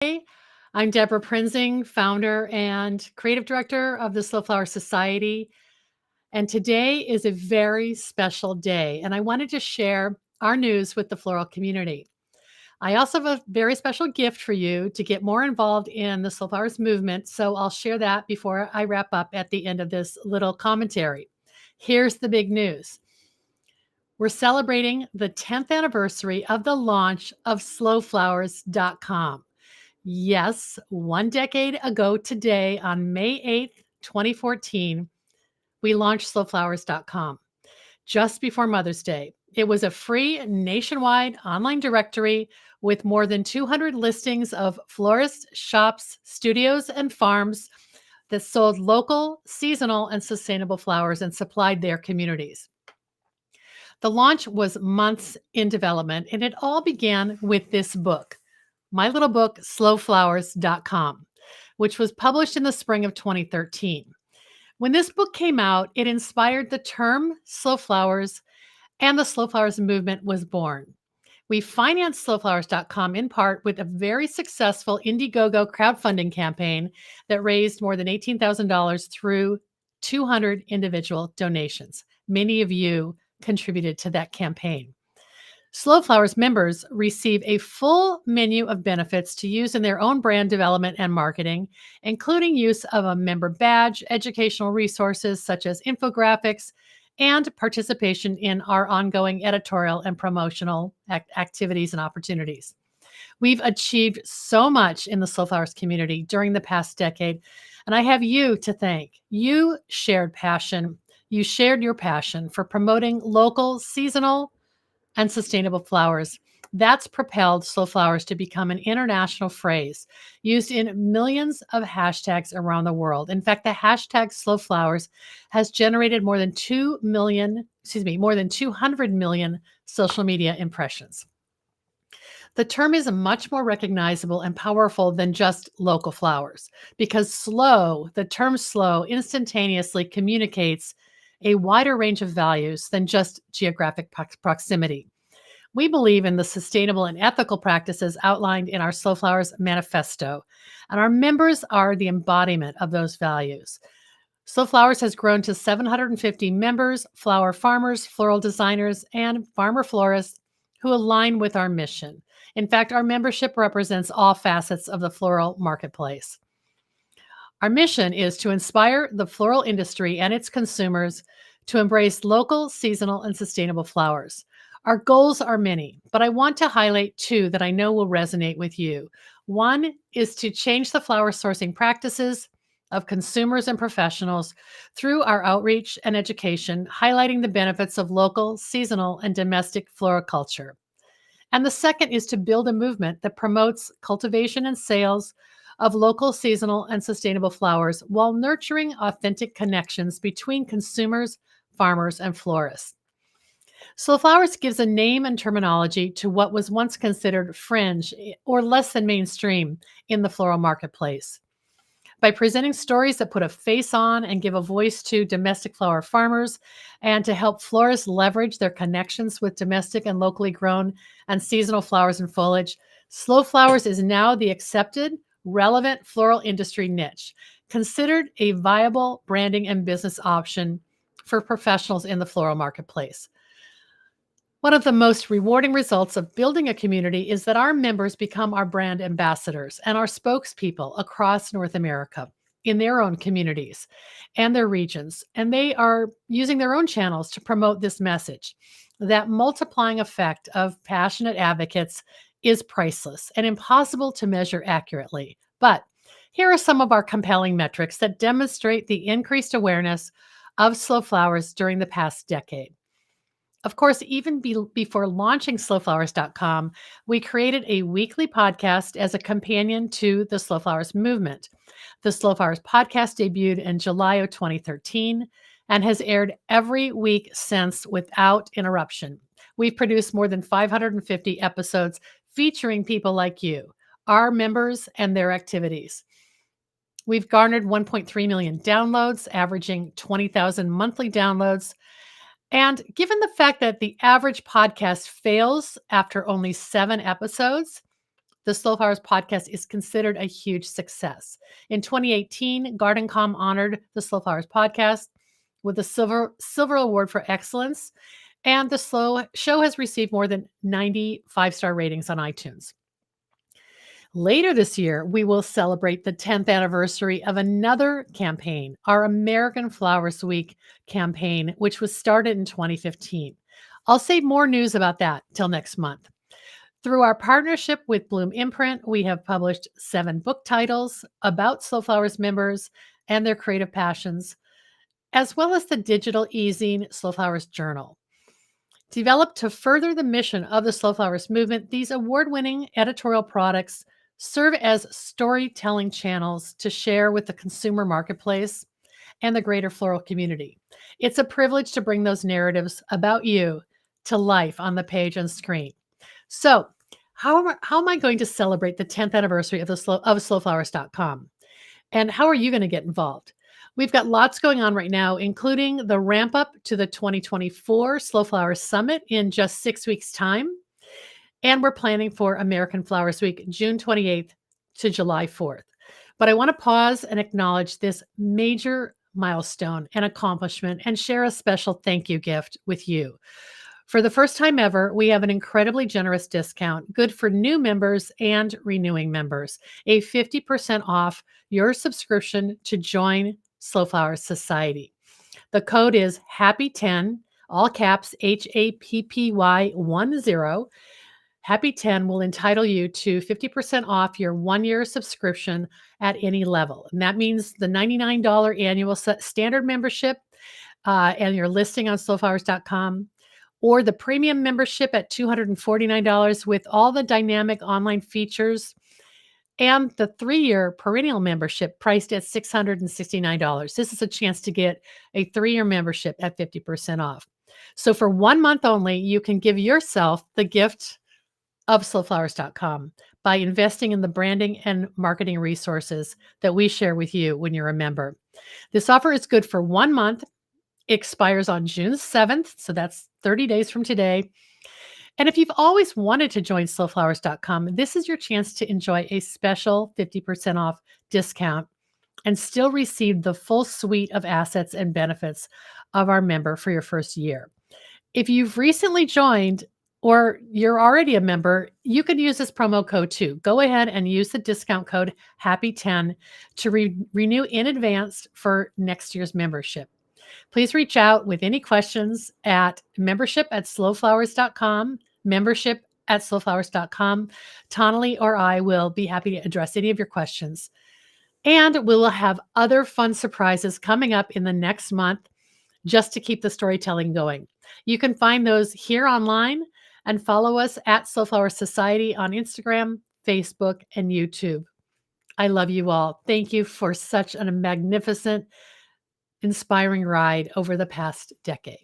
I'm Debra Prinzing, founder and creative director of the Slow Flower Society. And today is a very special day, and I wanted to share our news with the floral community. I also have a very special gift for you to get more involved in the Slow Flowers movement, so I'll share that before I wrap up at the end of this little commentary. Here's the big news. We're celebrating the 10th anniversary of the launch of slowflowers.com. Yes, 1 decade ago today, on May 8th, 2014, we launched slowflowers.com just before Mother's Day. It was a free nationwide online directory with more than 200 listings of florists, shops, studios, and farms that sold local, seasonal, and sustainable flowers and supplied their communities. The launch was months in development, and it all began with this book, my little book, slowflowers.com, which was published in the spring of 2013. When this book came out, it inspired the term slow flowers, and the slow flowers movement was born. We financed slowflowers.com in part with a very successful Indiegogo crowdfunding campaign that raised more than $18,000 through 200 individual donations. Many of you contributed to that campaign. Slow Flowers members receive a full menu of benefits to use in their own brand development and marketing, including use of a member badge, educational resources such as infographics, and participation in our ongoing editorial and promotional activities and opportunities. We've achieved so much in the Slow Flowers community during the past decade, and I have you to thank. You shared your passion for promoting local, seasonal, and sustainable flowers. That's propelled Slow Flowers to become an international phrase used in millions of hashtags around the world. In fact, the hashtag Slow Flowers has generated more than 200 million social media impressions. The term is much more recognizable and powerful than just local flowers because the term slow instantaneously communicates a wider range of values than just geographic proximity. We believe in the sustainable and ethical practices outlined in our Slow Flowers Manifesto, and our members are the embodiment of those values. Slow Flowers has grown to 750 members, flower farmers, floral designers, and farmer florists who align with our mission. In fact, our membership represents all facets of the floral marketplace. Our mission is to inspire the floral industry and its consumers to embrace local, seasonal, and sustainable flowers. Our goals are many, but I want to highlight two that I know will resonate with you. One is to change the flower sourcing practices of consumers and professionals through our outreach and education, highlighting the benefits of local, seasonal, and domestic floriculture. And the second is to build a movement that promotes cultivation and sales of local, seasonal, and sustainable flowers while nurturing authentic connections between consumers, farmers, and florists. Slow Flowers gives a name and terminology to what was once considered fringe or less than mainstream in the floral marketplace. By presenting stories that put a face on and give a voice to domestic flower farmers, and to help florists leverage their connections with domestic and locally grown and seasonal flowers and foliage, Slow Flowers is now the accepted, relevant floral industry niche, considered a viable branding and business option for professionals in the floral marketplace. One of the most rewarding results of building a community is that our members become our brand ambassadors and our spokespeople across North America in their own communities and their regions. And they are using their own channels to promote this message. That multiplying effect of passionate advocates is priceless and impossible to measure accurately. But here are some of our compelling metrics that demonstrate the increased awareness of Slow Flowers during the past decade. Of course, even before launching slowflowers.com, we created a weekly podcast as a companion to the Slow Flowers movement. The Slow Flowers podcast debuted in July of 2013 and has aired every week since without interruption. We've produced more than 550 episodes featuring people like you, our members, and their activities. We've garnered 1.3 million downloads, averaging 20,000 monthly downloads. And given the fact that the average podcast fails after only 7 episodes, the Slow Flowers podcast is considered a huge success. In 2018, GardenCom honored the Slow Flowers podcast with the Silver Award for Excellence, and the Slow show has received more than 90 five-star ratings on iTunes. Later this year, we will celebrate the 10th anniversary of another campaign, our American Flowers Week campaign, which was started in 2015. I'll save more news about that till next month. Through our partnership with Bloom Imprint, we have published 7 book titles about Slow Flowers members and their creative passions, as well as the digital e-zine Slow Flowers Journal. Developed to further the mission of the Slow Flowers movement, these award-winning editorial products serve as storytelling channels to share with the consumer marketplace and the greater floral community. It's a privilege to bring those narratives about you to life on the page and screen. So, how am I going to celebrate the 10th anniversary of slowflowers.com? And how are you going to get involved? We've got lots going on right now, including the ramp up to the 2024 Slow Flowers Summit in just 6 weeks' time. And we're planning for American Flowers Week, June 28th to July 4th. But I want to pause and acknowledge this major milestone and accomplishment and share a special thank you gift with you. For the first time ever, we have an incredibly generous discount, good for new members and renewing members, a 50% off your subscription to join Slow Flowers Society. The code is HAPPY10, all caps, HAPPY10. Happy 10 will entitle you to 50% off your 1-year subscription at any level. And that means the $99 annual standard membership and your listing on slowflowers.com, or the premium membership at $249 with all the dynamic online features, and the 3-year perennial membership priced at $669. This is a chance to get a 3-year membership at 50% off. So for 1 month only, you can give yourself the gift of slowflowers.com by investing in the branding and marketing resources that we share with you when you're a member. This offer is good for 1 month, expires on June 7th, so that's 30 days from today. And if you've always wanted to join slowflowers.com, this is your chance to enjoy a special 50% off discount and still receive the full suite of assets and benefits of our member for your first year. If you've recently joined or you're already a member, you can use this promo code too. Go ahead and use the discount code HAPPY10 to renew in advance for next year's membership. Please reach out with any questions at membership@slowflowers.com, membership@slowflowers.com. Tonally or I will be happy to address any of your questions. And we will have other fun surprises coming up in the next month just to keep the storytelling going. You can find those here online and follow us at Slow Flowers Society on Instagram, Facebook, and YouTube. I love you all. Thank you for such a magnificent, inspiring ride over the past decade.